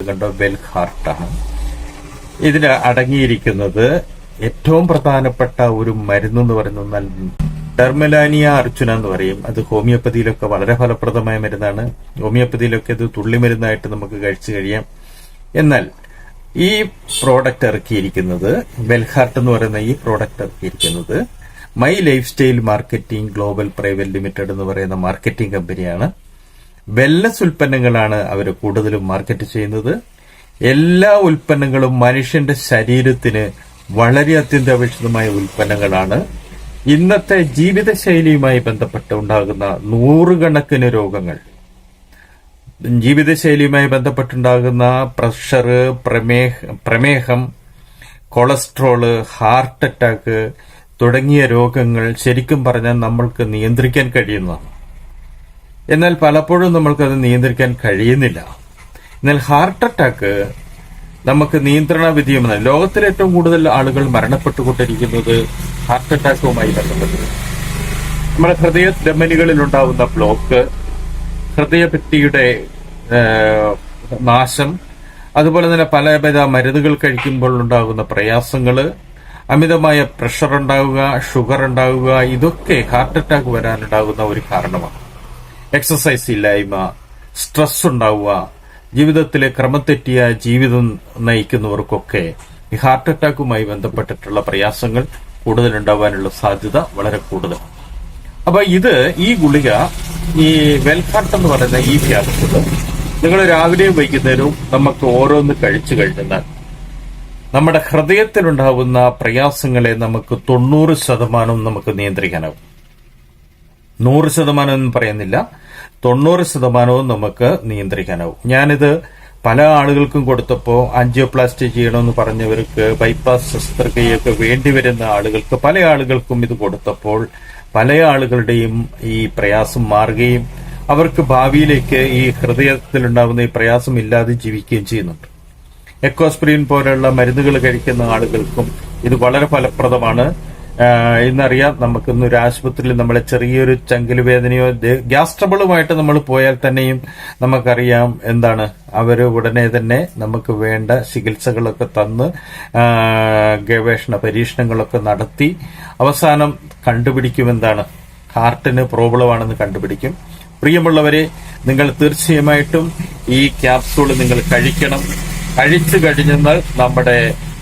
കണ്ടോ വെൽഹാർട്ടാണ്. ഇതിൽ അടങ്ങിയിരിക്കുന്നത് ഏറ്റവും പ്രധാനപ്പെട്ട ഒരു മരുന്നെന്ന് പറയുന്നത് ഡെർമലാനിയ അർച്ചുന എന്ന് പറയും. അത് ഹോമിയോപ്പതിയിലൊക്കെ വളരെ ഫലപ്രദമായ മരുന്നാണ്. ഹോമിയോപ്പതിയിലൊക്കെ ഇത് തുള്ളിമരുന്നായിട്ട് നമുക്ക് കഴിച്ചു കഴിയാം. എന്നാൽ ഈ പ്രോഡക്റ്റ് ഇറക്കിയിരിക്കുന്നത് വെൽഹാർട്ട് എന്ന് പറയുന്ന ഈ പ്രോഡക്റ്റ് ഇറക്കിയിരിക്കുന്നത് my lifestyle marketing global private limited എന്ന് പറയുന്ന മാർക്കറ്റിംഗ് കമ്പനിയാണ്. വെൽനസ് ഉൽപ്പന്നങ്ങളാണ് അവർ കൂടുതലും മാർക്കറ്റ് ചെയ്യുന്നത്. എല്ലാ ഉൽപ്പന്നങ്ങളും മനുഷ്യന്റെ ശരീരത്തിന് വളരെ അത്യന്താപേക്ഷിതമായ ഉൽപ്പന്നങ്ങളാണ്. ഇന്നത്തെ ജീവിതശൈലിയുമായി ബന്ധപ്പെട്ട് ഉണ്ടാകുന്ന നൂറുകണക്കിന് രോഗങ്ങൾ, ജീവിതശൈലിയുമായി ബന്ധപ്പെട്ടുണ്ടാകുന്ന പ്രഷർ, പ്രമേഹം, കൊളസ്ട്രോള്, ഹാർട്ട് അറ്റാക്ക് തുടങ്ങിയ രോഗങ്ങൾ ശരിക്കും പറഞ്ഞാൽ നമ്മൾക്ക് നിയന്ത്രിക്കാൻ കഴിയുന്നതാണ്. എന്നാൽ പലപ്പോഴും നമ്മൾക്കത് നിയന്ത്രിക്കാൻ കഴിയുന്നില്ല. എന്നാൽ ഹാർട്ട് അറ്റാക്ക് നമുക്ക് നിയന്ത്രണ വിധേയമാണ്. ലോകത്തിലെ ഏറ്റവും കൂടുതൽ ആളുകൾ മരണപ്പെട്ടുകൊണ്ടിരിക്കുന്നത് ഹാർട്ട് അറ്റാക്കുമായി ബന്ധപ്പെട്ടത്. നമ്മുടെ ഹൃദയ ധമനികളിൽ ഉണ്ടാവുന്ന ബ്ലോക്ക്, ഹൃദയഭിത്തിയുടെ നാശം, അതുപോലെ തന്നെ പലവിധ മരുന്നുകൾ കഴിക്കുമ്പോൾ ഉണ്ടാകുന്ന പ്രയാസങ്ങള്, അമിതമായ പ്രഷർ ഉണ്ടാവുക, ഷുഗർ ഉണ്ടാവുക, ഇതൊക്കെ ഹാർട്ട് അറ്റാക്ക് വരാനുണ്ടാകുന്ന ഒരു കാരണമാണ്. എക്സസൈസ് ഇല്ലായ്മ, സ്ട്രെസ് ഉണ്ടാവുക, ജീവിതത്തിലെ ക്രമം തെറ്റിയ ജീവിതം നയിക്കുന്നവർക്കൊക്കെ ഈ ഹാർട്ട് അറ്റാക്കുമായി ബന്ധപ്പെട്ടിട്ടുള്ള പ്രയാസങ്ങൾ കൂടുതലുണ്ടാവാനുള്ള സാധ്യത വളരെ കൂടുതൽ. അപ്പൊ ഈ ഗുളിക, ഈ വെൽഹാർട്ട് എന്ന് പറയുന്ന ഈ ക്യാപ്സൂള് നിങ്ങൾ രാവിലെയും വൈകുന്നേരവും നമുക്ക് ഓരോന്ന് കഴിച്ചു കഴിഞ്ഞാൽ നമ്മുടെ ഹൃദയത്തിലുണ്ടാവുന്ന പ്രയാസങ്ങളെ നമുക്ക് 90% നമുക്ക് നിയന്ത്രിക്കാനാവും. 100% എന്ന് പറയുന്നില്ല, 90% നമുക്ക് നിയന്ത്രിക്കാനാവും. ഞാനിത് പല ആളുകൾക്കും കൊടുത്തപ്പോൾ ആൻജിയോപ്ലാസ്റ്റി ചെയ്യണമെന്ന് പറഞ്ഞവർക്ക്, ബൈപ്പാസ് ശസ്ത്രക്രിയയൊക്കെ വേണ്ടിവരുന്ന ആളുകൾക്ക്, പല ആളുകൾക്കും ഇത് കൊടുത്തപ്പോൾ പല ആളുകളുടെയും ഈ പ്രയാസം മാറുകയും അവർക്ക് ഭാവിയിലേക്ക് ഈ ഹൃദയത്തിലുണ്ടാകുന്ന ഈ പ്രയാസം ഇല്ലാതെ ജീവിക്കുകയും ചെയ്യുന്നുണ്ട്. എക്കോസ്പ്രിൻ പോലെയുള്ള മരുന്നുകൾ കഴിക്കുന്ന ആളുകൾക്കും ഇത് വളരെ ഫലപ്രദമാണ്. ഇന്നറിയാം, നമുക്കിന്നൊരു ആശുപത്രിയിൽ നമ്മളെ ചെറിയൊരു ചങ്കില് വേദനയോ ഗ്യാസ് ട്രബിളുമായിട്ട് നമ്മൾ പോയാൽ തന്നെയും നമുക്കറിയാം എന്താണ്, അവര് ഉടനെ തന്നെ നമുക്ക് വേണ്ട ചികിത്സകളൊക്കെ തന്ന് ഗവേഷണ പരീക്ഷണങ്ങളൊക്കെ നടത്തി അവസാനം കണ്ടുപിടിക്കും എന്താണ്, ഹാർട്ടിന് പ്രോബ്ലം ആണെന്ന് കണ്ടുപിടിക്കും. പ്രിയമുള്ളവരെ, നിങ്ങൾ തീർച്ചയായിട്ടും ഈ ക്യാപ്സൂൾ നിങ്ങൾ കഴിക്കണം. കഴിച്ചു കഴിഞ്ഞാൽ നമ്മുടെ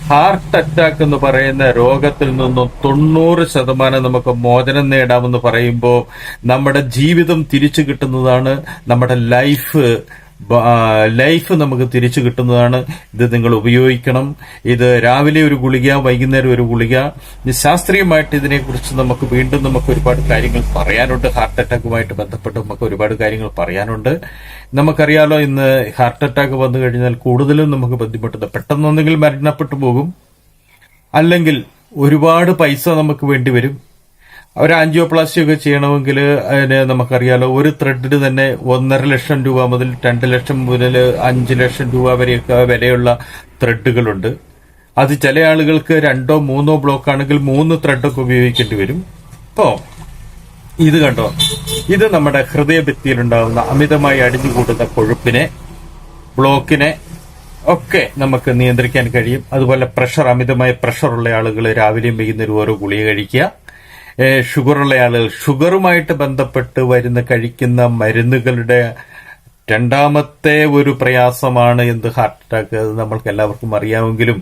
ഹാർട്ട് അറ്റാക്ക് എന്ന് പറയുന്ന രോഗത്തിൽ നിന്നും 90% നമുക്ക് മോചനം നേടാമെന്ന് പറയുമ്പോൾ നമ്മുടെ ജീവിതം തിരിച്ചു കിട്ടുന്നതാണ്, നമ്മുടെ ലൈഫ് നമുക്ക് തിരിച്ചു കിട്ടുന്നതാണ്. ഇത് നിങ്ങൾ ഉപയോഗിക്കണം. ഇത് രാവിലെ ഒരു ഗുളിക, വൈകുന്നേരം ഒരു ഗുളിക. ശാസ്ത്രീയമായിട്ട് ഇതിനെക്കുറിച്ച് നമുക്ക് ഒരുപാട് കാര്യങ്ങൾ പറയാനുണ്ട്. ഹാർട്ട് അറ്റാക്കുമായിട്ട് ബന്ധപ്പെട്ട് നമുക്ക് ഒരുപാട് കാര്യങ്ങൾ പറയാനുണ്ട്. നമുക്കറിയാലോ, ഇന്ന് ഹാർട്ട് അറ്റാക്ക് വന്നു കഴിഞ്ഞാൽ കൂടുതലും നമുക്ക് ബുദ്ധിമുട്ടുന്നത് പെട്ടെന്നൊന്നെങ്കിൽ മരണപ്പെട്ടു പോകും, അല്ലെങ്കിൽ ഒരുപാട് പൈസ നമുക്ക് വേണ്ടിവരും. ഒരു ആൻജിയോപ്ലാസ്റ്റി ഒക്കെ ചെയ്യണമെങ്കിൽ അതിന് നമുക്കറിയാലോ, ഒരു ത്രെഡിന് തന്നെ 1.5 ലക്ഷം രൂപ മുതൽ 2 ലക്ഷം മുതൽ 5 ലക്ഷം രൂപ വരെയൊക്കെ വിലയുള്ള ത്രെഡുകളുണ്ട്. അത് ചില ആളുകൾക്ക് 2 or 3 ബ്ലോക്ക് ആണെങ്കിൽ 3 ത്രെഡൊക്കെ ഉപയോഗിക്കേണ്ടി വരും. അപ്പോ ഇത് കണ്ടോ, ഇത് നമ്മുടെ ഹൃദയഭിത്തിയിലുണ്ടാകുന്ന അമിതമായി അടിഞ്ഞുകൂടുന്ന കൊഴുപ്പിനെ, ബ്ലോക്കിനെ ഒക്കെ നമുക്ക് നിയന്ത്രിക്കാൻ കഴിയും. അതുപോലെ അമിതമായ പ്രഷറുള്ള ആളുകൾ രാവിലെയും വൈകുന്നേരം ഓരോ ഗുളിക കഴിക്കുക. ഷുഗറുള്ള ആളുകൾ, ഷുഗറുമായിട്ട് ബന്ധപ്പെട്ട് കഴിക്കുന്ന മരുന്നുകളുടെ രണ്ടാമത്തെ ഒരു പ്രയാസമാണ് എന്ത്, ഹാർട്ട് അറ്റാക്ക്. അത് നമ്മൾക്ക് എല്ലാവർക്കും അറിയാമെങ്കിലും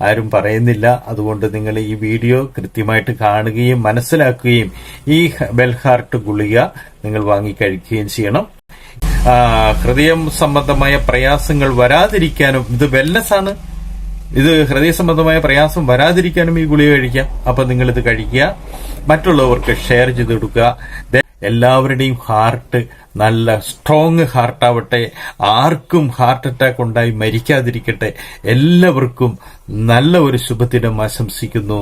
ആരും പറയുന്നില്ല. അതുകൊണ്ട് നിങ്ങൾ ഈ വീഡിയോ കൃത്യമായിട്ട് കാണുകയും മനസ്സിലാക്കുകയും ഈ വെൽഹാർട്ട് ഗുളിക നിങ്ങൾ വാങ്ങിക്കഴിക്കുകയും ചെയ്യണം. ഹൃദയം സംബന്ധമായ പ്രയാസങ്ങൾ വരാതിരിക്കാനും, ഇത് വെൽനസ് ആണ്, ഇത് ഹൃദയ സംബന്ധമായ പ്രയാസം വരാതിരിക്കാനും ഈ ഗുളിക കഴിക്കാം. അപ്പൊ നിങ്ങൾ ഇത് കഴിക്കുക, മറ്റുള്ളവർക്ക് ഷെയർ ചെയ്ത് കൊടുക്കുക. എല്ലാവരുടെയും ഹാർട്ട് നല്ല സ്ട്രോങ് ഹാർട്ടാവട്ടെ, ആർക്കും ഹാർട്ട് അറ്റാക്ക് ഉണ്ടായി മരിക്കാതിരിക്കട്ടെ. എല്ലാവർക്കും നല്ല ഒരു ശുഭദിനം ആശംസിക്കുന്നു.